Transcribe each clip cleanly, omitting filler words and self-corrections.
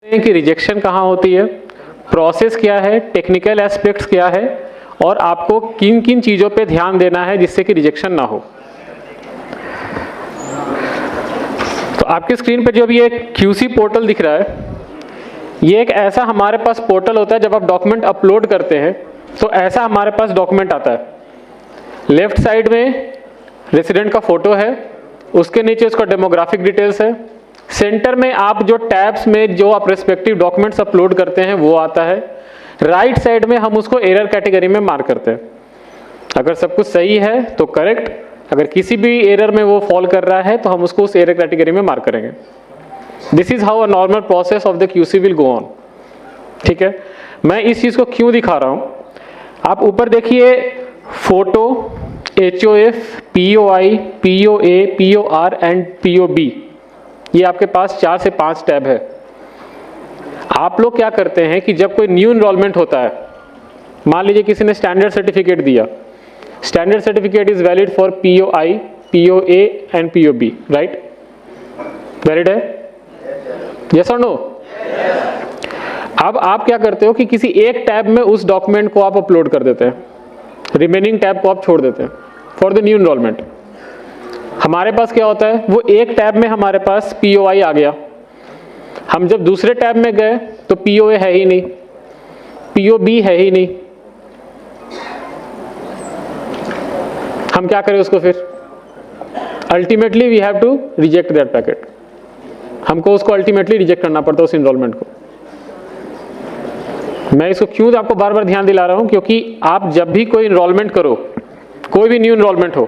कि रिजेक्शन कहाँ होती है, प्रोसेस क्या है, टेक्निकल एस्पेक्ट्स क्या है और आपको किन किन चीज़ों पे ध्यान देना है जिससे कि रिजेक्शन ना हो। तो आपके स्क्रीन पे जो भी एक QC पोर्टल दिख रहा है, ये एक ऐसा हमारे पास पोर्टल होता है। जब आप डॉक्यूमेंट अपलोड करते हैं तो ऐसा हमारे पास डॉक्यूमेंट आता है। लेफ्ट साइड में रेसिडेंट का फोटो है, उसके नीचे उसका डेमोग्राफिक डिटेल्स है, सेंटर में आप जो टैब्स में जो आप रेस्पेक्टिव डॉक्यूमेंट्स अपलोड करते हैं वो आता है, राइट साइड में हम उसको एरर कैटेगरी में मार्क करते हैं। अगर सब कुछ सही है तो करेक्ट, अगर किसी भी एरर में वो फॉल कर रहा है तो हम उसको उस एरर कैटेगरी में मार्क करेंगे। This is how a normal process of the QC will go on. ठीक है, मैं इस चीज को क्यों दिखा रहा हूं, आप ऊपर देखिए photo, HOF, POI, POA, POR and POB, ये आपके पास 4 से 5 टैब है। आप लोग क्या करते हैं कि जब कोई न्यू इनरोलमेंट होता है, मान लीजिए किसी ने स्टैंडर्ड सर्टिफिकेट दिया, standard certificate is valid for POI, POA and POB, right? Valid है? यस और नो? अब आप क्या करते हो कि किसी एक टैब में उस डॉक्यूमेंट को आप अपलोड कर देते हैं, रिमेनिंग टैब को आप छोड़ देते हैं फॉर द न्यू इनरोलमेंट। हमारे पास क्या होता है, वो एक टैब में हमारे पास POI आ गया, हम जब दूसरे टैब में गए तो POA है ही नहीं, POB है ही नहीं, हम क्या करें उसको? फिर ultimately we have to reject that packet, हमको उसको अल्टीमेटली रिजेक्ट करना पड़ता है उस इनरोलमेंट को। मैं इसको क्यों आपको बार बार ध्यान दिला रहा हूं, क्योंकि आप जब भी कोई इनरोलमेंट करो, कोई भी न्यू इनरोलमेंट हो,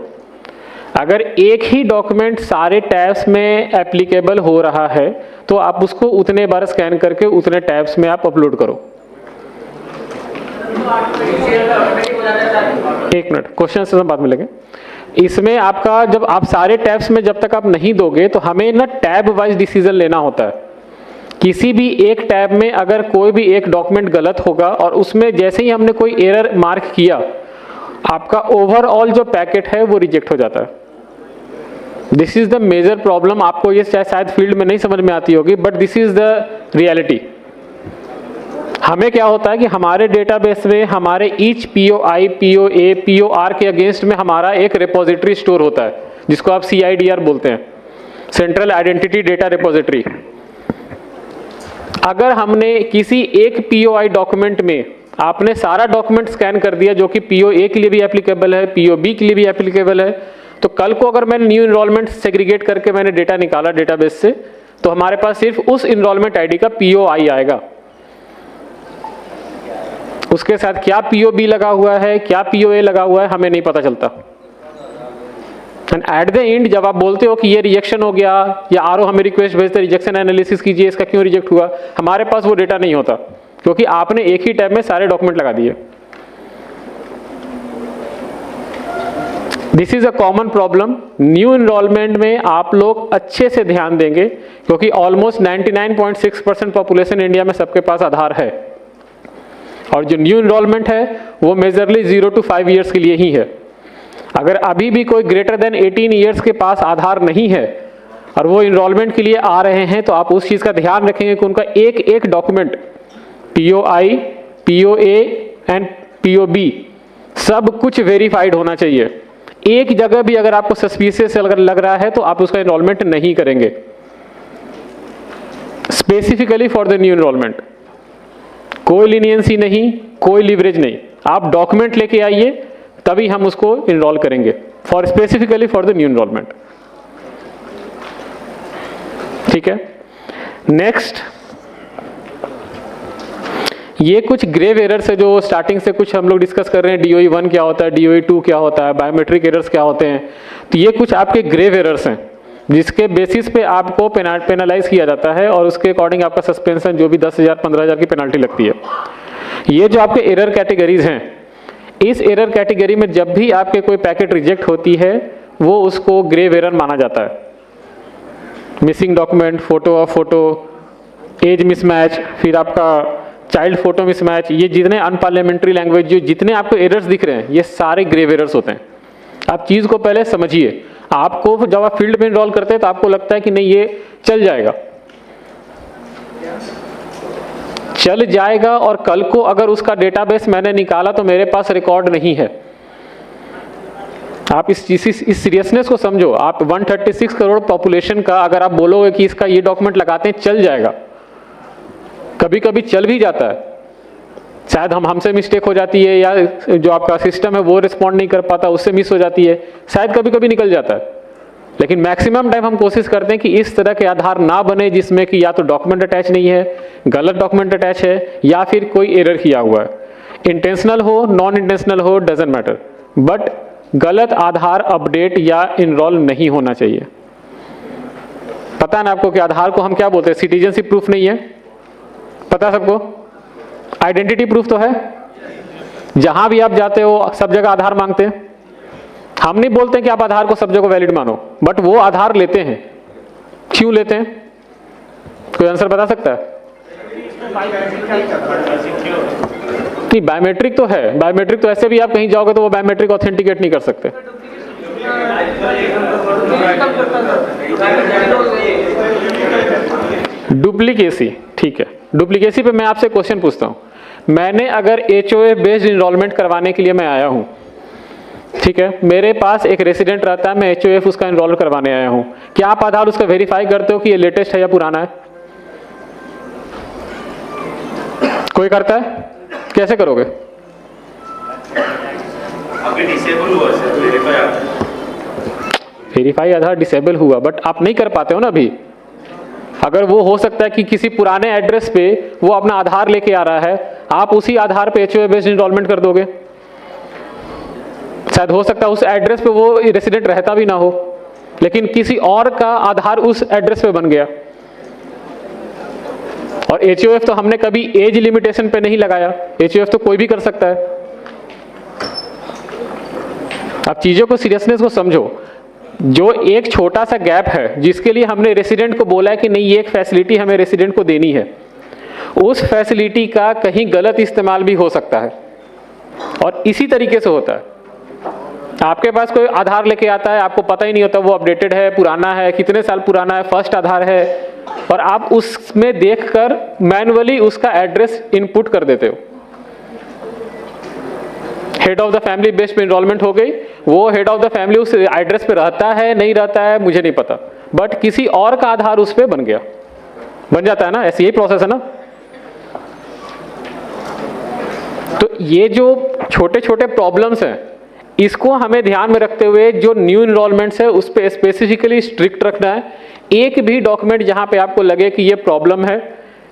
अगर एक ही डॉक्यूमेंट सारे टैब्स में एप्लीकेबल हो रहा है तो आप उसको उतने बार स्कैन करके उतने टैब्स में आप अपलोड करो। एक मिनट, क्वेश्चन से बाद में लेंगे। इसमें आपका जब आप सारे टैब्स में जब तक आप नहीं दोगे तो हमें ना टैब वाइज डिसीजन लेना होता है। किसी भी एक टैब में अगर कोई भी एक डॉक्यूमेंट गलत होगा और उसमें जैसे ही हमने कोई एरर मार्क किया, आपका ओवरऑल जो पैकेट है वो रिजेक्ट हो जाता है। This is the major problem. आपको ये शायद फील्ड में नहीं समझ में आती होगी, but this is the reality. हमें क्या होता है कि हमारे डेटाबेस में हमारे ईच POI, POA, POR के अगेंस्ट में हमारा एक रिपोजिटरी स्टोर होता है, जिसको आप CIDR बोलते हैं, सेंट्रल आइडेंटिटी डेटा रिपोजिटरी। अगर हमने किसी एक POI डॉक्यूमेंट में आपने सारा डॉक्यूमेंट स्कैन कर दिया जो कि POA के लिए भी एप्लीकेबल है, POB के लिए भी एप्लीकेबल है, तो कल को अगर मैंने न्यू इनरोलमेंट सेग्रीगेट करके मैंने डेटा निकाला डेटाबेस से, तो हमारे पास सिर्फ उस इनरोलमेंट आईडी का POI आएगा। उसके साथ क्या POB लगा हुआ है, क्या POA लगा हुआ है, हमें नहीं पता चलता। एंड एट द एंड जब आप बोलते हो कि ये रिजेक्शन हो गया या RO हमें रिक्वेस्ट भेजते रिजेक्शन एनालिसिस कीजिए, इसका क्यों रिजेक्ट हुआ, हमारे पास वो डेटा नहीं होता, क्योंकि आपने एक ही टैब में सारे डॉक्यूमेंट लगा दिए। This is a common problem. New enrolment में आप लोग अच्छे से ध्यान देंगे, क्योंकि ऑलमोस्ट 99.6% पॉपुलेशन इंडिया में सबके पास आधार है, और जो न्यू इनरोलमेंट है वो मेजरली 0 to 5 ईयर्स के लिए ही है। अगर अभी भी कोई ग्रेटर देन 18 ईयर्स के पास आधार नहीं है और वो इनरोलमेंट के लिए आ रहे हैं, तो आप उस चीज़ का ध्यान रखेंगे कि उनका एक एक document POI, POA and POB सब कुछ वेरीफाइड होना चाहिए। एक जगह भी अगर आपको सस्पिशियस अगर लग रहा है तो आप उसका इनरोलमेंट नहीं करेंगे, specifically for the new enrolment. कोई लीनियंसी नहीं, कोई लीवरेज नहीं, आप डॉक्यूमेंट लेके आइए तभी हम उसको इनरोल करेंगे, for specifically for the new enrolment. ठीक है, नेक्स्ट ये कुछ ग्रेव एरर्स है जो स्टार्टिंग से कुछ हम लोग डिस्कस कर रहे हैं। DOE 1 क्या होता है, DOE 2 क्या होता है, बायोमेट्रिक एरर्स क्या होते हैं। तो ये कुछ आपके ग्रेव एरर्स हैं जिसके बेसिस पे आपको पेनलाइज किया जाता है और उसके अकॉर्डिंग आपका सस्पेंशन जो भी 10,000 15,000 की पेनल्टी लगती है। ये जो आपके एरर कैटेगरीज हैं, इस एरर कैटेगरी में जब भी आपके कोई पैकेट रिजेक्ट होती है वो उसको ग्रेव एरर माना जाता है। Missing document, photo of photo, age mismatch, फिर आपका चाइल्ड फोटो मिसमैच, ये जितने अनपार्लियामेंट्री लैंग्वेज जो जितने आपको एरर्स दिख रहे हैं ये सारे ग्रेव एरर्स होते हैं। आप चीज़ को पहले समझिए। आपको जब आप फील्ड में इनरोल करते हैं तो आपको लगता है कि नहीं ये चल जाएगा, चल जाएगा और कल को अगर उसका डेटाबेस मैंने निकाला तो मेरे पास रिकॉर्ड नहीं है। आप इस सीरियसनेस को समझो। आप 136 करोड़ पॉपुलेशन का अगर आप बोलोगे कि इसका ये डॉक्यूमेंट लगाते हैं चल जाएगा, कभी कभी चल भी जाता है, शायद हमसे मिस्टेक हो जाती है या जो आपका सिस्टम है वो रिस्पॉन्ड नहीं कर पाता, उससे मिस हो जाती है, शायद कभी कभी निकल जाता है। लेकिन मैक्सिमम टाइम हम कोशिश करते हैं कि इस तरह के आधार ना बने जिसमें कि या तो डॉक्यूमेंट अटैच नहीं है, गलत डॉक्यूमेंट अटैच है, या फिर कोई एरर किया हुआ है। इंटेंशनल हो नॉन इंटेंशनल हो डजंट मैटर, बट गलत आधार अपडेट या इनरोल नहीं होना चाहिए। पता है ना आपको कि आधार को हम क्या बोलते हैं? सिटीजनशिप प्रूफ नहीं है, पता सबको? आइडेंटिटी प्रूफ तो है। जहां भी आप जाते हो सब जगह आधार मांगते हैं। हम नहीं बोलते कि आप आधार को सब जगह वैलिड मानो, बट वो आधार लेते हैं। क्यों लेते हैं? कोई आंसर बता सकता है? नहीं, बायोमेट्रिक तो है। बायोमेट्रिक तो ऐसे भी आप कहीं जाओगे तो वो बायोमेट्रिक ऑथेंटिकेट नहीं कर सकते। डुप्लीकेसी, ठीक है। डुप्लीकेसी पे मैं आपसे क्वेश्चन पूछता हूं। मैंने अगर HOF बेस्ड इनरोलमेंट करवाने के लिए मैं आया हूं, ठीक है, मेरे पास एक रेसिडेंट रहता है, मैं HOF उसका इनरोल करवाने आया हूं, क्या आप आधार उसका वेरीफाई करते हो कि ये लेटेस्ट है या पुराना है? कोई करता है? कैसे करोगे? वेरीफाई आधार डिसेबल हुआ, बट आप नहीं कर पाते हो ना अभी। अगर वो हो सकता है कि किसी पुराने एड्रेस पे वो अपना आधार लेके आ रहा है, आप उसी आधार पे HOF बेस्ड इनरोलमेंट कर दोगे। शायद हो सकता है उस एड्रेस पे वो रेसिडेंट रहता भी ना हो, लेकिन किसी और का आधार उस एड्रेस पे बन गया। और HOF तो हमने कभी एज लिमिटेशन पे नहीं लगाया, HOF तो कोई भी कर सकता है। आप चीजों को सीरियसनेस को समझो। जो एक छोटा सा गैप है जिसके लिए हमने रेसिडेंट को बोला है कि नहीं ये एक फैसिलिटी हमें रेसिडेंट को देनी है, उस फैसिलिटी का कहीं गलत इस्तेमाल भी हो सकता है। और इसी तरीके से होता है। आपके पास कोई आधार लेके आता है, आपको पता ही नहीं होता वो अपडेटेड है, पुराना है, कितने साल पुराना है, फर्स्ट आधार है, और आप उसमें देखकर मैन्युअली उसका एड्रेस इनपुट कर देते हो। Head of the family based पे इनरोलमेंट हो गई, वो हेड ऑफ द फैमिली उस एड्रेस पे रहता है नहीं रहता है मुझे नहीं पता, बट किसी और का आधार उस पे बन गया, बन जाता है ना, ऐसी यही प्रोसेस है ना। तो ये जो छोटे छोटे प्रॉब्लम्स हैं, इसको हमें ध्यान में रखते हुए जो न्यू इनरोलमेंट्स है उस पे स्पेसिफिकली स्ट्रिक्ट रखना है। एक भी डॉक्यूमेंट जहां पे आपको लगे कि ये प्रॉब्लम है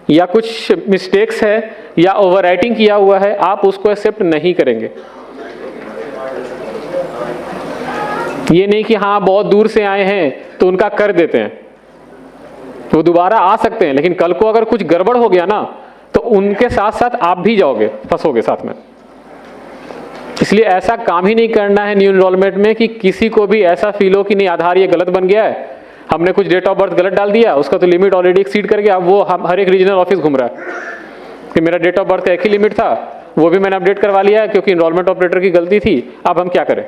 या कुछ मिस्टेक्स है या ओवरराइटिंग किया हुआ है, आप उसको एक्सेप्ट नहीं करेंगे। ये नहीं कि हाँ बहुत दूर से आए हैं तो उनका कर देते हैं, वो दोबारा आ सकते हैं, लेकिन कल को अगर कुछ गड़बड़ हो गया ना तो उनके साथ साथ आप भी जाओगे, फंसोगे साथ में। इसलिए ऐसा काम ही नहीं करना है न्यू इनरोलमेंट में कि किसी को भी ऐसा फील हो कि नहीं आधार ये गलत बन गया है, हमने कुछ डेट ऑफ बर्थ गलत डाल दिया, उसका तो लिमिट ऑलरेडी एक्सीड कर गया, अब वो हर एक रीजनल ऑफिस घूम रहा है कि मेरा डेट ऑफ बर्थ का एक ही लिमिट था, वो भी मैंने अपडेट करवा लिया है क्योंकि इनरोलमेंट ऑपरेटर की गलती थी, अब हम क्या करें।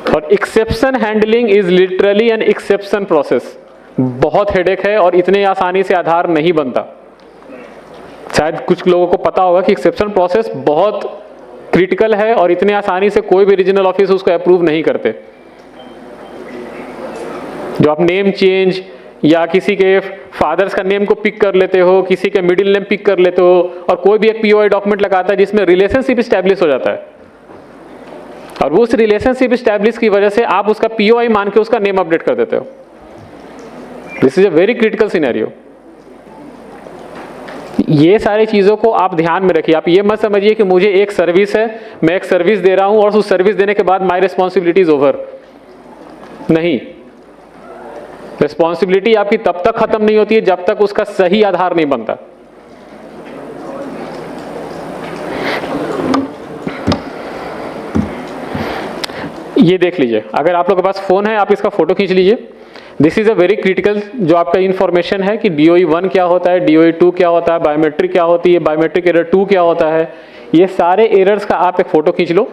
और exception handling is literally an exception process. बहुत हेडेक है और इतने आसानी से आधार नहीं बनता। शायद कुछ लोगों को पता होगा कि एक्सेप्शन प्रोसेस बहुत क्रिटिकल है और इतने आसानी से कोई भी रीजनल ऑफिस उसको अप्रूव नहीं करते। जो आप नेम चेंज या किसी के फादर्स का नेम को पिक कर लेते हो, किसी के मिडिल नेम पिक कर लेते हो, और कोई भी एक POI डॉक्यूमेंट लगाता है जिसमें रिलेशनशिप स्टैब्लिश हो जाता है, और वो उस रिलेशनशिप स्टैब्लिश की वजह से आप उसका POI मान के उसका नेम अपडेट कर देते हो। This is a very critical scenario. ये सारी चीजों को आप ध्यान में रखिए। आप ये मत समझिए कि मुझे एक सर्विस है, मैं एक सर्विस दे रहा हूं और उस सर्विस देने के बाद माय रिस्पॉन्सिबिलिटी इज ओवर। नहीं, रिस्पॉन्सिबिलिटी आपकी तब तक खत्म नहीं होती है जब तक उसका सही आधार नहीं बनता। ये देख लीजिए, अगर आप लोग के पास फोन है आप इसका फोटो खींच लीजिए। This is a very critical जो आपका इंफॉर्मेशन है कि DOE 1 क्या होता है, DOE 2 क्या होता है, बायोमेट्रिक क्या होती है, बायोमेट्रिक एरर 2 क्या होता है। ये सारे एरर्स का आप एक फोटो खींच लो,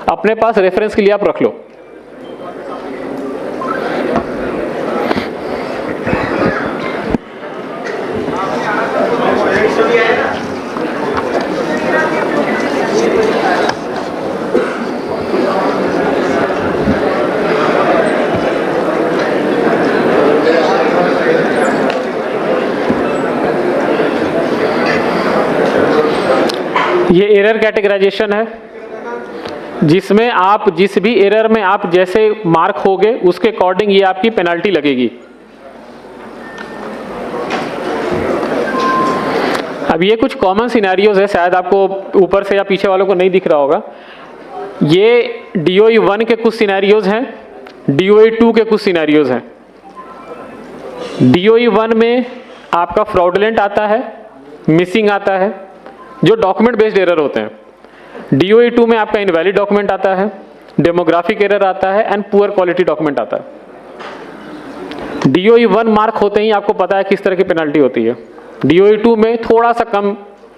अपने पास रेफरेंस के लिए आप रख लो। ये एरर कैटेगराइजेशन है, जिसमें आप जिस भी एरर में आप जैसे मार्क होगे उसके अकॉर्डिंग ये आपकी पेनल्टी लगेगी। अब ये कुछ कॉमन सिनेरियोज है, शायद आपको ऊपर से या पीछे वालों को नहीं दिख रहा होगा। ये DOE 1 के कुछ सिनेरियोज हैं, DOE 2 के कुछ सिनेरियोज हैं। DOE 1 में आपका फ्रॉडुलेंट आता है, मिसिंग आता है, जो डॉक्यूमेंट बेस्ड एरर होते हैं। DOE 2 में आपका इनवैलिड डॉक्यूमेंट आता है, डेमोग्राफिक एरर आता है एंड पुअर क्वालिटी डॉक्यूमेंट आता है। DOE 1 मार्क होते ही आपको पता है किस तरह की पेनल्टी होती है। DOE 2 में थोड़ा सा कम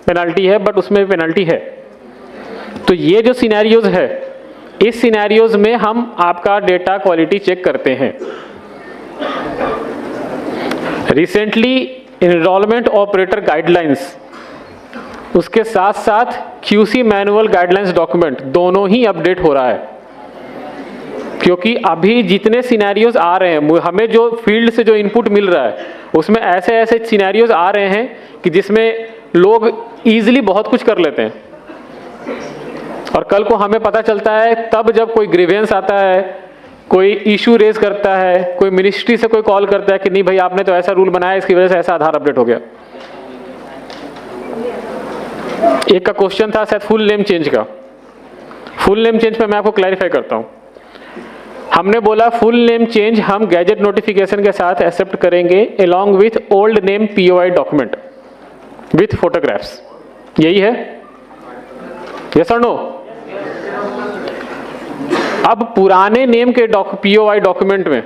पेनल्टी है, बट उसमें भी पेनल्टी है। तो ये जो सिनेरियोज है, इस सिनेरियोज में हम आपका डेटा क्वालिटी चेक करते हैं। रिसेंटली एनरोलमेंट ऑपरेटर गाइडलाइंस, उसके साथ साथ QC मैनुअल गाइडलाइंस डॉक्यूमेंट दोनों ही अपडेट हो रहा है, क्योंकि अभी जितने सिनेरियोज आ रहे हैं, हमें जो फील्ड से जो इनपुट मिल रहा है उसमें ऐसे ऐसे सिनेरियोज आ रहे हैं कि जिसमें लोग इजीली बहुत कुछ कर लेते हैं, और कल को हमें पता चलता है तब जब कोई ग्रीवेंस आता है, कोई इशू रेज करता है, कोई मिनिस्ट्री से कोई कॉल करता है कि नहीं भाई आपने तो ऐसा रूल बनाया, इसकी वजह से ऐसा आधार अपडेट हो गया। एक का क्वेश्चन था शायद फुल नेम चेंज का। फुल नेम चेंज पे मैं आपको क्लैरिफाई करता हूं। हमने बोला फुल नेम चेंज हम गैजेट नोटिफिकेशन के साथ एक्सेप्ट करेंगे along with old name POI document with photographs. यही है, यस और नो? अब पुराने नेम के POI डॉक्यूमेंट में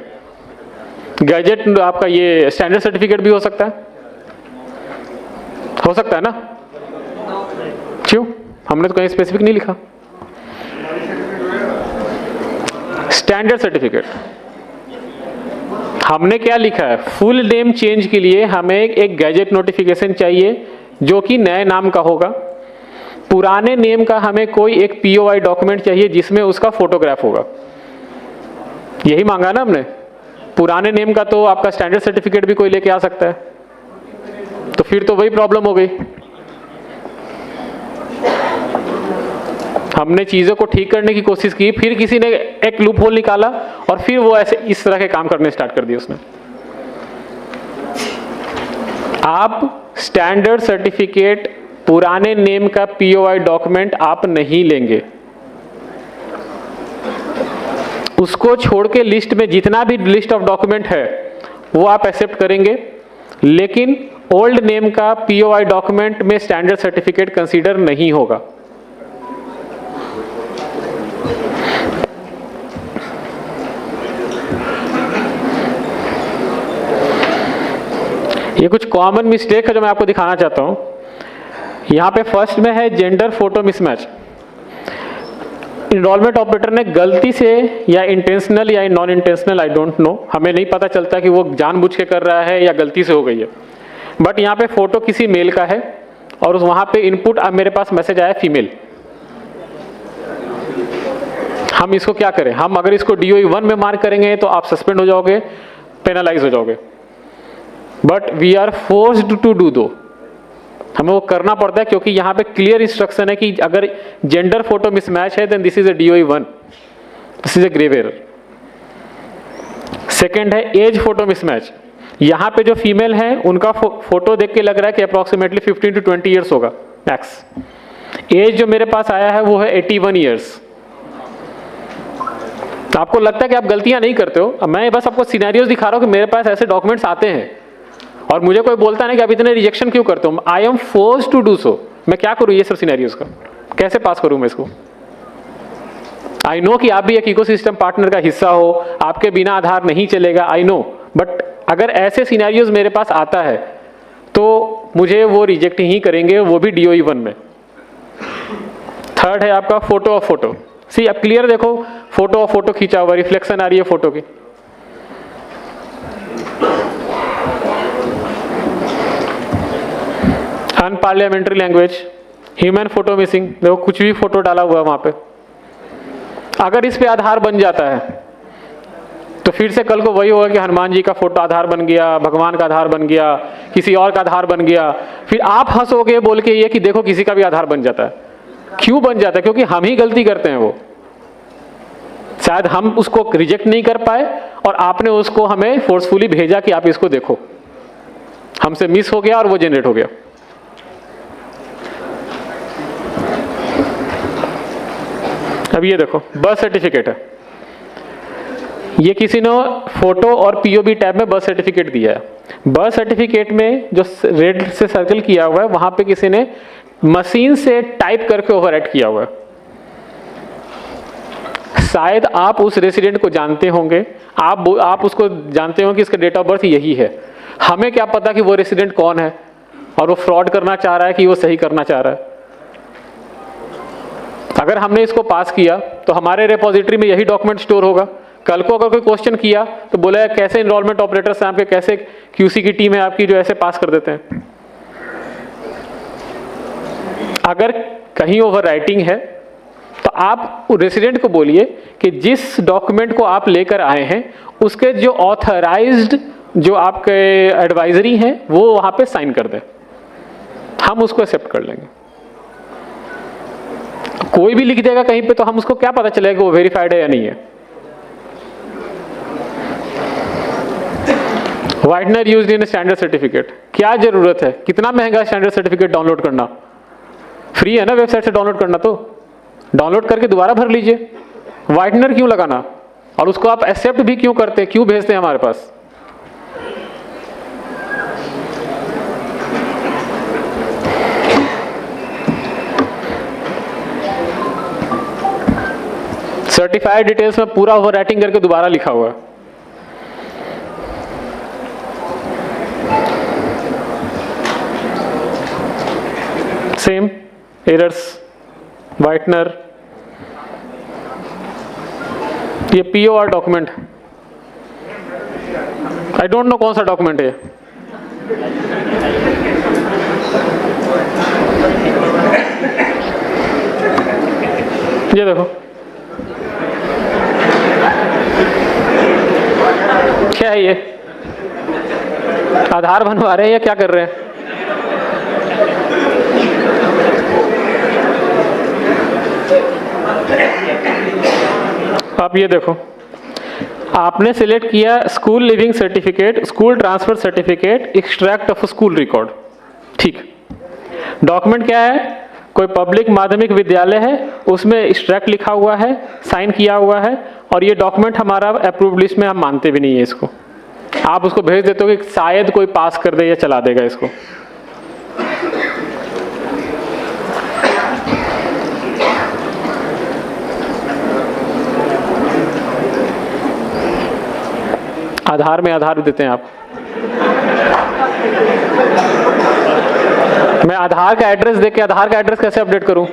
गैजेट आपका ये स्टैंडर्ड सर्टिफिकेट भी हो सकता है, हो सकता है ना? क्यों? हमने तो कहीं स्पेसिफिक नहीं लिखा। स्टैंडर्ड सर्टिफिकेट हमने क्या लिखा है? फुल नेम चेंज के लिए हमें एक गैजेट नोटिफिकेशन चाहिए जो कि नए नाम का होगा। पुराने नेम का हमें कोई एक POI डॉक्यूमेंट चाहिए जिसमें उसका फोटोग्राफ होगा। यही मांगा ना हमने। पुराने नेम का तो आपका स्टैंडर्ड सर्टिफिकेट भी कोई लेके आ सकता है, तो फिर तो वही प्रॉब्लम हो गई। हमने चीजों को ठीक करने की कोशिश की, फिर किसी ने एक लूप होल निकाला और फिर वो ऐसे इस तरह के काम करने स्टार्ट कर दिए उसने। आप स्टैंडर्ड सर्टिफिकेट पुराने नेम का POI डॉक्यूमेंट आप नहीं लेंगे। उसको छोड़ के लिस्ट में जितना भी लिस्ट ऑफ डॉक्यूमेंट है वो आप एक्सेप्ट करेंगे, लेकिन ओल्ड नेम का POI डॉक्यूमेंट में स्टैंडर्ड सर्टिफिकेट कंसीडर नहीं होगा। ये कुछ कॉमन मिस्टेक है जो मैं आपको दिखाना चाहता हूं। यहां पे फर्स्ट में है gender photo mismatch. Enrolment operator ने गलती से या इंटेंशनल या non intentional, I don't know, हमें नहीं पता चलता कि वो जानबूझ के कर रहा है या गलती से हो गई है, बट यहाँ पे फोटो किसी मेल का है और वहां पे इनपुट अब मेरे पास मैसेज आया फीमेल। हम इसको क्या करें? हम अगर इसको DOE 1 में मार्क करेंगे तो आप सस्पेंड हो जाओगे, पेनलाइज हो जाओगे, but we are forced to do दो। हमें वो करना पड़ता है क्योंकि यहाँ पे क्लियर इंस्ट्रक्शन है कि अगर जेंडर फोटो मिसमैच है then this is a DOE 1, this is a grave error. Second है एज फोटो मिसमैच। यहाँ पे जो फीमेल है उनका फोटो देख के लग रहा है कि अप्रोक्सीमेटली 15 to 20 ईयर्स होगा मैक्स। एज जो मेरे पास आया है वो है 81 ईयर्स। तो आपको लगता है कि आप गलतियां नहीं करते हो, मैं बस आपको सिनेरियोज दिखा रहा हूं कि मेरे पास ऐसे डॉक्यूमेंट्स आते हैं और मुझे कोई बोलता नहीं कि आप इतने रिजेक्शन क्यों करते हो। I am forced to do so. मैं क्या करूं ये सब सिनेरियोज का, कैसे पास करूं मैं इसको? आई नो कि आप भी एक इकोसिस्टम पार्टनर का हिस्सा हो, आपके बिना आधार नहीं चलेगा, आई नो, बट अगर ऐसे सिनेरियोज मेरे पास आता है तो मुझे वो रिजेक्ट ही करेंगे, वो भी DOE 1 में। थर्ड है आपका फोटो ऑफ फोटो। सी अब क्लियर देखो, फोटो ऑफ फोटो खींचा हुआ, रिफ्लेक्शन आ रही है फोटो की। Unparliamentary language, human photo missing, देखो कुछ भी फोटो डाला हुआ है वहां पे। अगर इस पे आधार बन जाता है तो फिर से कल को वही होगा कि हनुमान जी का फोटो आधार बन गया, भगवान का आधार बन गया, किसी और का आधार बन गया। फिर आप हंसोगे बोल के ये कि देखो किसी का भी आधार बन जाता है। क्यों बन जाता है? क्योंकि हम ही गलती करते हैं। वो शायद हम उसको रिजेक्ट नहीं कर पाए और आपने उसको हमें फोर्सफुली भेजा कि आप इसको देखो, हमसे मिस हो गया और वो जनरेट हो गया। अब ये देखो बर्थ सर्टिफिकेट है, ये किसी ने फोटो और पीओबी टैब में बर्थ सर्टिफिकेट दिया है। बर्थ सर्टिफिकेट में जो रेड से सर्कल किया हुआ है वहां पे किसी ने मशीन से टाइप करके ओवरराइट किया हुआ है। शायद आप उस रेसिडेंट को जानते होंगे, आप उसको जानते हो कि इसका डेट ऑफ बर्थ यही है। हमें क्या पता कि वो रेसिडेंट कौन है और वो फ्रॉड करना चाह रहा है कि वो सही करना चाह रहा है। अगर हमने इसको पास किया तो हमारे रिपोजिटरी में यही डॉक्यूमेंट स्टोर होगा। कल को अगर कोई क्वेश्चन किया तो बोला कैसे एनरोलमेंट ऑपरेटर्स हैं आपके, कैसे क्यूसी की टीम है आपकी जो ऐसे पास कर देते हैं। अगर कहीं ओवर राइटिंग है तो आप रेसिडेंट को बोलिए कि जिस डॉक्यूमेंट को आप लेकर आए हैं उसके जो ऑथराइज्ड जो आपके एडवाइजरी हैं वो वहां पे साइन कर दें, हम उसको एक्सेप्ट कर लेंगे। कोई भी लिख देगा कहीं पे तो हम उसको क्या पता चलेगा कि वो वेरीफाइड है या नहीं है। Whitener used in standard certificate, क्या जरूरत है? कितना महंगा स्टैंडर्ड सर्टिफिकेट डाउनलोड करना? फ्री है ना वेबसाइट से डाउनलोड करना, तो डाउनलोड करके दोबारा भर लीजिए। व्हाइटनर क्यों लगाना? और उसको आप एक्सेप्ट भी क्यों करते हैं, क्यों भेजते हैं हमारे पास? सर्टिफाइड डिटेल्स में पूरा ओवर राइटिंग करके दोबारा लिखा हुआ है। सेम एरर्स, व्हाइटनर, ये पीओआर डॉक्यूमेंट, आई डोंट नो कौन सा डॉक्यूमेंट है। ये देखो क्या है ये? आधार बनवा रहे हैं या क्या कर रहे हैं? आप ये देखो, आपने सिलेक्ट किया school leaving certificate, school transfer certificate, extract of school record. ठीक, डॉक्यूमेंट क्या है? कोई पब्लिक माध्यमिक विद्यालय है, उसमें एक्सट्रैक्ट लिखा हुआ है, साइन किया हुआ है, और ये डॉक्यूमेंट हमारा अप्रूव्ड लिस्ट में हम मानते भी नहीं है इसको। आप उसको भेज देते हो कि शायद कोई पास कर दे या चला देगा इसको। आधार में आधार देते हैं आप। मैं आधार का एड्रेस देके आधार का एड्रेस कैसे अपडेट करूं?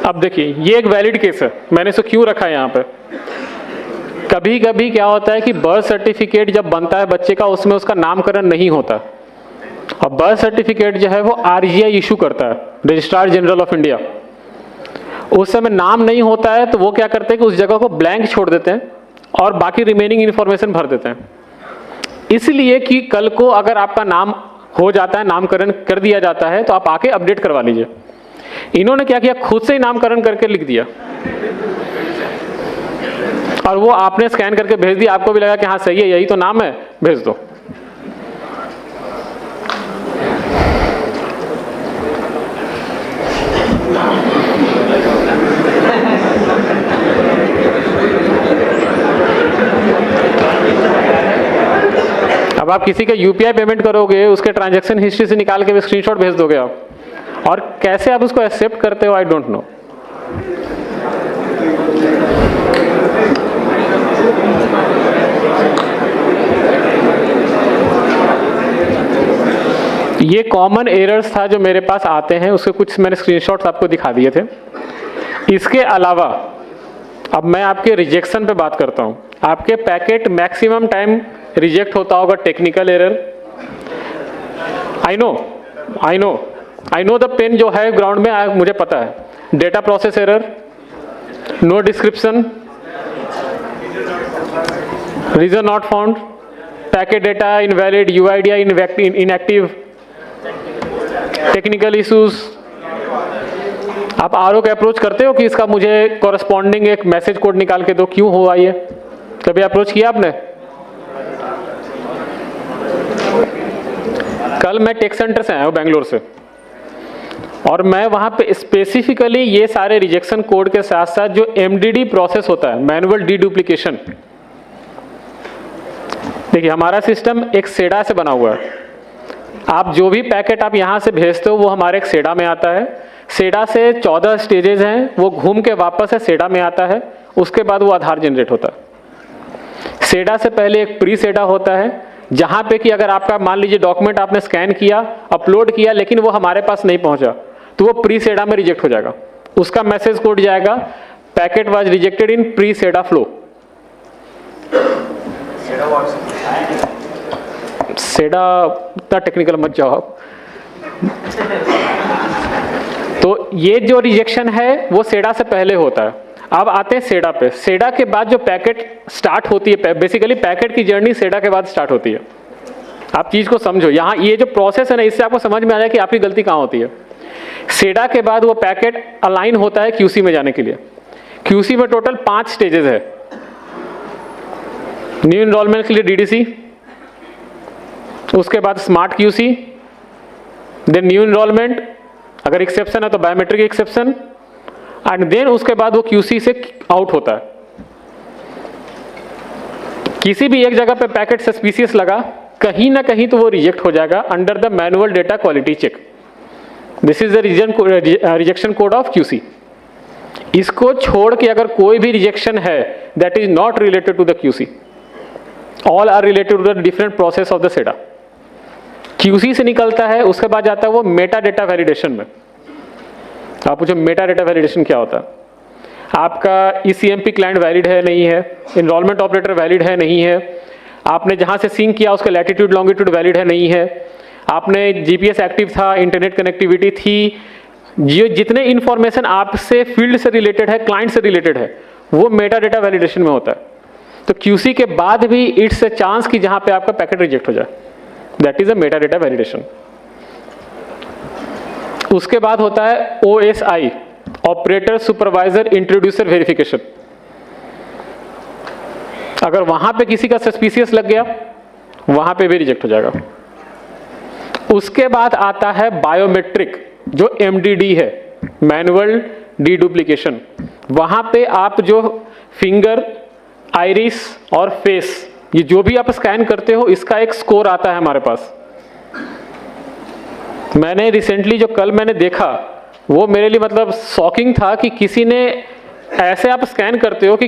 अब देखिए ये एक वैलिड केस है, मैंने इसको क्यों रखा है यहाँ पे। कभी कभी क्या होता है कि बर्थ सर्टिफिकेट जब बनता है बच्चे का, उसमें उसका नामकरण नहीं होता, और बर्थ सर्टिफिकेट जो है वो आरजीआई इशू करता है, रजिस्ट्रार जनरल ऑफ इंडिया। उस समय नाम नहीं होता है तो वो क्या करते हैं कि उस जगह को ब्लैंक छोड़ देते हैं और बाकी रिमेनिंग इंफॉर्मेशन भर देते हैं, इसलिए कि कल को अगर आपका नाम हो जाता है, नामकरण कर दिया जाता है, तो आप आके अपडेट करवा लीजिए। इन्होंने क्या किया, खुद से ही नामकरण करके लिख दिया और वो आपने स्कैन करके भेज दिया। आपको भी लगा कि हाँ सही है, यही तो नाम है, भेज दो। अब आप किसी का यूपीआई पेमेंट करोगे, उसके ट्रांजैक्शन हिस्ट्री से निकाल के स्क्रीनशॉट भेज दोगे आप, और कैसे आप उसको एक्सेप्ट करते हो आई डोंट नो। ये कॉमन एरर्स था जो मेरे पास आते हैं, उसके कुछ मैंने स्क्रीनशॉट्स आपको दिखा दिए थे। इसके अलावा अब मैं आपके रिजेक्शन पे बात करता हूं। आपके पैकेट मैक्सिमम टाइम रिजेक्ट होता होगा technical error. I know the pain जो है ग्राउंड में, मुझे पता है। Data process error, no description, reason not found, packet data invalid, UID inactive, technical issues. आप आरओ का अप्रोच करते हो कि इसका मुझे कॉरेस्पॉन्डिंग एक मैसेज कोड निकाल के दो, क्यों हुआ ये? कभी अप्रोच किया आपने? कल मैं टेक सेंटर से आया हूँ बेंगलोर से, और मैं वहाँ पे स्पेसिफिकली ये सारे रिजेक्शन कोड के साथ साथ जो एमडीडी प्रोसेस होता है, मैनुअल डीडुप्लीकेशन। देखिए हमारा सिस्टम एक सेडा से बना हुआ है। आप जो भी पैकेट आप यहाँ से भेजते हो वो हमारे एक सेडा में आता है। सेडा से 14 स्टेजेस हैं, वो घूम के वापस से सेडा में आता है। उसके बाद वो आधार जनरेट होता है। सेडा से पहले एक प्री सेडा होता है, जहाँ पे कि अगर आपका मान लीजिए डॉक्यूमेंट आपने स्कैन किया, अपलोड किया, लेकिन वो हमारे पास नहीं पहुँचा, तो वो प्री सेडा में रिजेक्ट हो जाएगा। उसका मैसेज कोड जाएगा, packet was rejected in pre सेडा फ्लो। सेडा इतना टेक्निकल मत जाओ आप। तो ये जो रिजेक्शन है वो सेडा से पहले होता है। अब आते हैं सेडा पे। सेडा के बाद जो पैकेट स्टार्ट होती है, बेसिकली पैकेट की जर्नी सेडा के बाद स्टार्ट होती है। आप चीज को समझो, यहाँ ये जो प्रोसेस है ना, इससे आपको समझ में आ जाए कि आपकी गलती कहाँ होती है। सेडा के बाद वो पैकेट अलाइन होता है क्यूसी में जाने के लिए। क्यूसी में टोटल 5 स्टेजेस है। न्यू इनरोलमेंट के लिए डीडीसी, उसके बाद smart QC, then new enrolment, अगर एक्सेप्शन है तो बायोमेट्रिक एक्सेप्शन, एंड देन उसके बाद वो क्यूसी से आउट होता है। किसी भी एक जगह पे पैकेट सस्पिशियस लगा, कहीं ना कहीं तो वो रिजेक्ट हो जाएगा under the manual data quality check. This is the rejection code of QC. इसको छोड़ के अगर कोई भी रिजेक्शन है that is not related to the QC, all are related to the different process of the सेडा। क्यूसी से निकलता है, उसके बाद जाता है वो मेटा डेटा वैलिडेशन में। आप पूछो मेटा डेटा वैलिडेशन क्या होता है? आपका ईसीएमपी क्लाइंट वैलिड है नहीं है, इनरोलमेंट ऑपरेटर वैलिड है नहीं है, आपने जहां से सिंक किया उसका लैटिट्यूड लॉन्गिट्यूड वैलिड है नहीं है, आपने जीपीएस एक्टिव था, इंटरनेट कनेक्टिविटी थी, जो जितने इंफॉर्मेशन आपसे फील्ड से रिलेटेड है, क्लाइंट से रिलेटेड है, वो मेटा डेटा वैलिडेशन में होता है। तो क्यूसी के बाद भी इट्स अ चांस कि जहां पे आपका पैकेट रिजेक्ट हो जाए, that is a Meta data validation. उसके बाद होता है OSI, operator supervisor introducer verification. अगर वहां पे किसी का सस्पिशियस लग गया, वहां पे भी रिजेक्ट हो जाएगा। उसके बाद आता है बायोमेट्रिक, जो एमडीडी है, मैनुअल डीडुप्लीकेशन। वहां पे आप जो फिंगर, आइरिस और फेस, ये जो भी आप स्कैन करते हो, इसका एक स्कोर आता है हमारे पास। मैंने रिसेंटली जो कल मैंने देखा, वो मेरे लिए मतलब शॉकिंग था कि किसी ने ऐसे आप स्कैन करते हो कि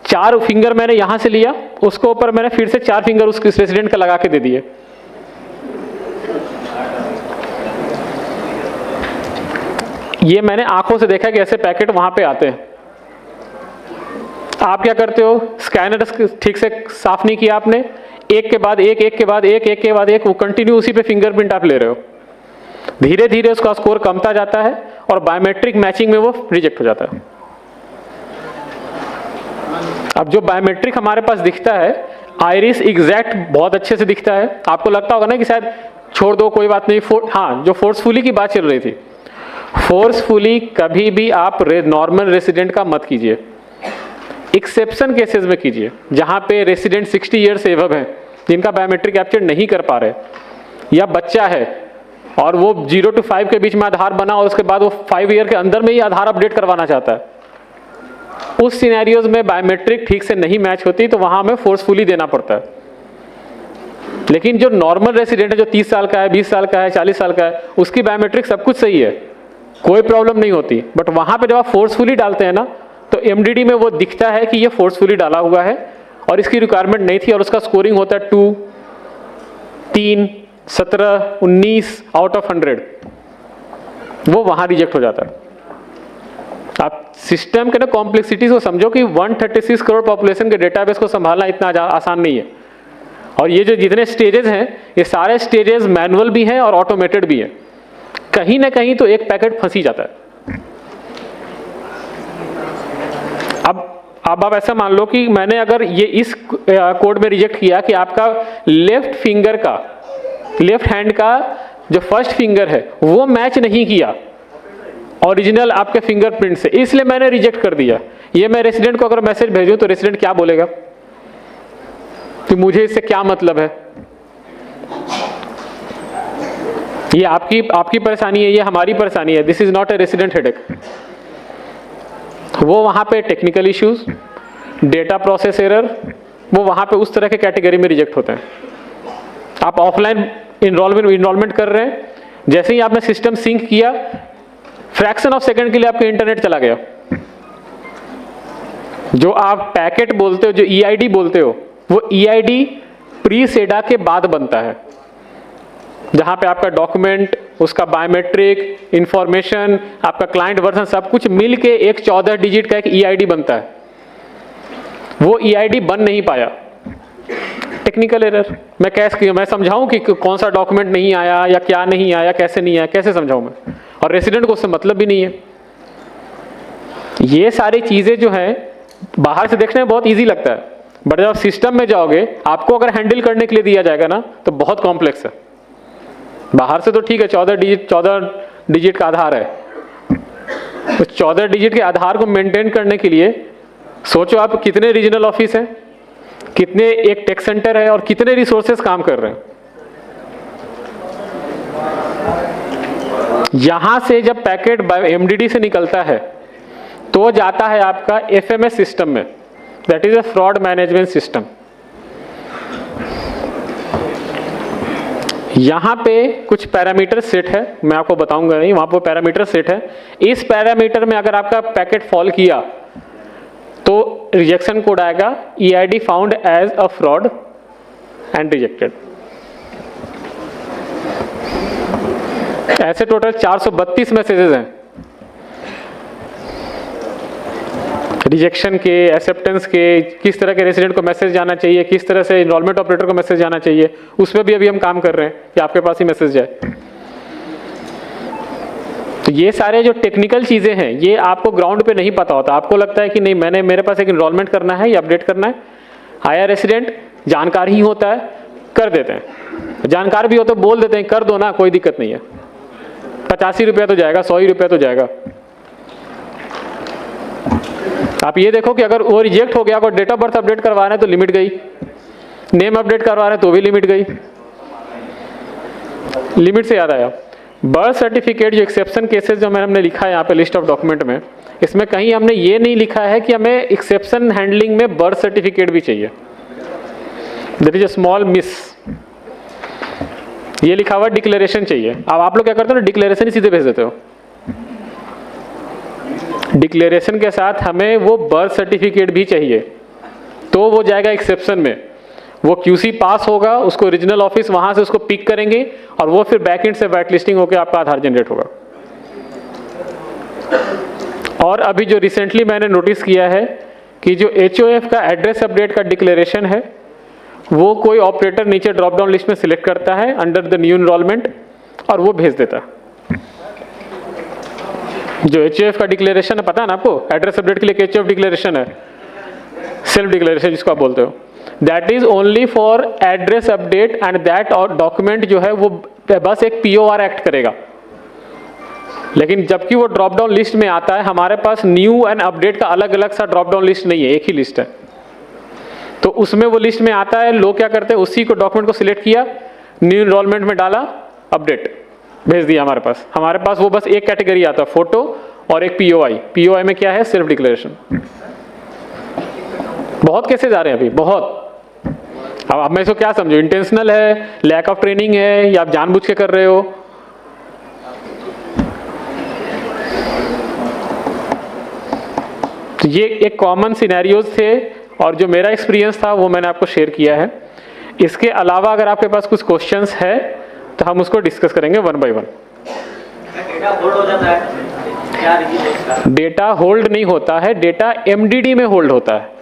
4 फिंगर मैंने यहां से लिया, उसको ऊपर मैंने फिर से 4 फिंगर उस रेसिडेंट का लगा के दे दिए। ये मैंने आंखों से देखा कि ऐसे पैकेट वहां पे आते हैं। आप क्या करते हो? स्कैनर ठीक से साफ नहीं किया आपने, एक के बाद एक, एक के बाद एक, एक के बाद एक, वो कंटिन्यू उसी पे फिंगरप्रिंट आप ले रहे हो। धीरे धीरे उसका स्कोर कमता जाता है और बायोमेट्रिक मैचिंग में वो रिजेक्ट हो जाता है। अब जो बायोमेट्रिक हमारे पास दिखता है, आइरिस एग्जैक्ट बहुत अच्छे से दिखता है। आपको लगता होगा ना कि शायद छोड़ दो कोई बात नहीं, हाँ, जो फोर्सफुली की बात चल रही थी, फोर्सफुली कभी भी आप नॉर्मल रेसिडेंट का मत कीजिए। एक्सेप्शन केसेस में कीजिए, जहां पे रेसिडेंट 60 ईयर से एबव है, जिनका बायोमेट्रिक कैप्चर नहीं कर पा रहे, या बच्चा है और वो 0 to 5 के बीच में आधार बना और उसके बाद वो 5 ईयर के अंदर में ही आधार अपडेट करवाना चाहता है। उस सिनेरियोज में बायोमेट्रिक ठीक से नहीं मैच होती, तो वहां हमें फोर्सफुली देना पड़ता है। लेकिन जो नॉर्मल रेसिडेंट है, जो 30 साल का है, 20 साल का है, 40 साल का है, उसकी बायोमेट्रिक सब कुछ सही है, कोई प्रॉब्लम नहीं होती। बट वहां पे जब आप फोर्सफुली डालते हैं ना, तो एमडीडी में वो दिखता है कि ये फोर्सफुली डाला हुआ है और इसकी रिक्वायरमेंट नहीं थी, और उसका स्कोरिंग होता है 2, 3, 17, 19 आउट ऑफ 100। वो वहां रिजेक्ट हो जाता है। आप सिस्टम के ना कॉम्प्लेक्सिटीज को समझो कि 136 करोड़ पॉपुलेशन के डेटाबेस को संभालना इतना आसान नहीं है। और ये जो जितने स्टेजेस हैं, ये सारे स्टेजेस मैनुअल भी हैं और ऑटोमेटेड भी हैं। कहीं ना कहीं तो एक पैकेट फंसी जाता है। अब आप ऐसा मान लो कि मैंने अगर ये इस कोड में रिजेक्ट किया कि आपका लेफ्ट फिंगर का, लेफ्ट हैंड का जो फर्स्ट फिंगर है वो मैच नहीं किया ओरिजिनल आपके फिंगरप्रिंट से, इसलिए मैंने रिजेक्ट कर दिया। ये मैं रेसिडेंट को अगर मैसेज भेजूं तो रेसिडेंट क्या बोलेगा कि मुझे इससे क्या मतलब है? ये आपकी परेशानी है, ये हमारी परेशानी है। This is not a resident headache. वो वहां पे technical issues, data process error, वो वहां पे उस तरह के कैटेगरी में रिजेक्ट होते हैं। आप ऑफलाइन इनरोलमेंट कर रहे हैं, जैसे ही आपने सिस्टम सिंक किया, फ्रैक्शन ऑफ सेकंड के लिए आपका इंटरनेट चला गया। जो आप पैकेट बोलते हो, जो ईआईडी बोलते हो, वो ईआईडी प्री सेडा के बाद बनता है, जहां पे आपका डॉक्यूमेंट, उसका बायोमेट्रिक इंफॉर्मेशन, आपका क्लाइंट वर्जन सब कुछ मिल के एक 14 डिजिट का एक ईआईडी बनता है। वो ईआईडी बन नहीं पाया, टेक्निकल एरर। मैं समझाऊं कि कौन सा डॉक्यूमेंट नहीं आया या क्या नहीं आया, कैसे नहीं आया, कैसे समझाऊं मैं? और रेसिडेंट को उससे मतलब भी नहीं है। ये सारी चीजें जो है बाहर से देखने में बहुत इजी लगता है, बट जब सिस्टम में जाओगे, आपको अगर हैंडल करने के लिए दिया जाएगा ना, तो बहुत कॉम्प्लेक्स है। बाहर से तो ठीक है, 14 डिजिट का आधार है, तो 14 डिजिट के आधार को मेंटेन करने के लिए सोचो आप कितने रीजनल ऑफिस हैं, कितने एक टेक सेंटर है और कितने रिसोर्सेस काम कर रहे हैं। यहां से जब पैकेट एमडीडी से निकलता है तो जाता है आपका एफएमएस सिस्टम में, that is a fraud management system. यहां पे कुछ पैरामीटर सेट है, मैं आपको बताऊंगा नहीं, वहां पर पैरामीटर सेट है। इस पैरामीटर में अगर आपका पैकेट फॉल किया तो रिजेक्शन कोड आएगा, EID found as a fraud and rejected. ऐसे टोटल 432 मैसेजेस हैं, रिजेक्शन के, एक्सेप्टेंस के, किस तरह के रेसिडेंट को मैसेज जाना चाहिए, किस तरह से इनरोलमेंट ऑपरेटर को मैसेज जाना चाहिए, उसमें भी अभी हम काम कर रहे हैं कि आपके पास ही मैसेज जाए। तो ये सारे जो टेक्निकल चीजें हैं, ये आपको ग्राउंड पे नहीं पता होता। आपको लगता है कि नहीं, मेरे पास एक इनरोलमेंट करना है या अपडेट करना है, आया रेसिडेंट, जानकार ही होता है, कर देते हैं। जानकार भी हो तो बोल देते हैं कर दो ना, कोई दिक्कत नहीं है, 85 रुपया तो जाएगा, 100 रुपया तो जाएगा। आप ये देखो कि अगर वो रिजेक्ट हो गया, अगर डेट ऑफ बर्थ अपडेट करवा रहे हैं तो लिमिट गई, नेम अपडेट करवा रहे हैं तो भी लिमिट गई। लिमिट से याद आया, बर्थ सर्टिफिकेट जो एक्सेप्शन केसेस जो हमने लिखा है यहाँ पे लिस्ट ऑफ डॉक्यूमेंट में, इसमें कहीं हमने ये नहीं लिखा है कि हमें एक्सेप्शन हैंडलिंग में बर्थ सर्टिफिकेट भी चाहिए। There is a small miss. ये लिखा हुआ डिक्लेरेशन चाहिए। अब आप लोग क्या करते हो ना, डिक्लेरेशन ही सीधे भेज देते हो। डिक्लेरेशन के साथ हमें वो बर्थ सर्टिफिकेट भी चाहिए, तो वो जाएगा एक्सेप्शन में, वो क्यूसी पास होगा, उसको ओरिजिनल ऑफिस वहां से उसको पिक करेंगे और वो फिर बैकएंड से वाइट लिस्टिंग होकर आपका आधार जनरेट होगा। और अभी जो रिसेंटली मैंने नोटिस किया है कि जो एचओएफ का एड्रेस अपडेट का डिक्लेरेशन है, वो कोई ऑपरेटर नीचे ड्रॉप डाउन लिस्ट में सिलेक्ट करता है अंडर द न्यू इनरोलमेंट और वो भेज देता है। जो एचओएफ का डिक्लेरेशन है, पता है ना आपको, एड्रेस अपडेट के लिए एचओएफ डिक्लेरेशन है, सेल्फ डिक्लेरेशन जिसको आप बोलते हो, that is only for address update and that और डॉक्यूमेंट जो है वो बस एक पीओआर एक्ट करेगा। लेकिन जबकि वो ड्रॉप डाउन लिस्ट में आता है, हमारे पास न्यू एंड अपडेट का अलग अलग सा ड्रॉप डाउन लिस्ट नहीं है, एक ही लिस्ट है। तो उसमें वो लिस्ट में आता है, लोग क्या करते हैं, उसी को डॉक्यूमेंट को सिलेक्ट किया, न्यू इनरोलमेंट में डाला, अपडेट भेज दिया। हमारे पास वो बस एक कैटेगरी आता है, फोटो और एक पीओआई। पीओआई में क्या है, सेल्फ डिक्लेरेशन। बहुत केसेस आ रहे हैं अभी, बहुत। अब मैं इसको क्या समझो, इंटेंशनल है, लैक ऑफ ट्रेनिंग है, या आप जानबूझ के कर रहे हो? तो ये एक कॉमन सिनेरियोज थे और जो मेरा एक्सपीरियंस था वो मैंने आपको शेयर किया है। इसके अलावा अगर आपके पास कुछ क्वेश्चंस है तो हम उसको डिस्कस करेंगे one by one. Data upload हो जाता है, डेटा होल्ड नहीं होता है, डेटा एमडीडी में होल्ड होता है।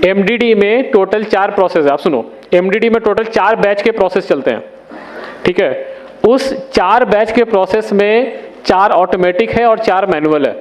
एमडीडी में टोटल 4 प्रोसेस है, आप सुनो, एमडीडी में टोटल 4 बैच के प्रोसेस चलते हैं, ठीक है। उस 4 बैच के प्रोसेस में 4 ऑटोमेटिक है और 4 मैनुअल है।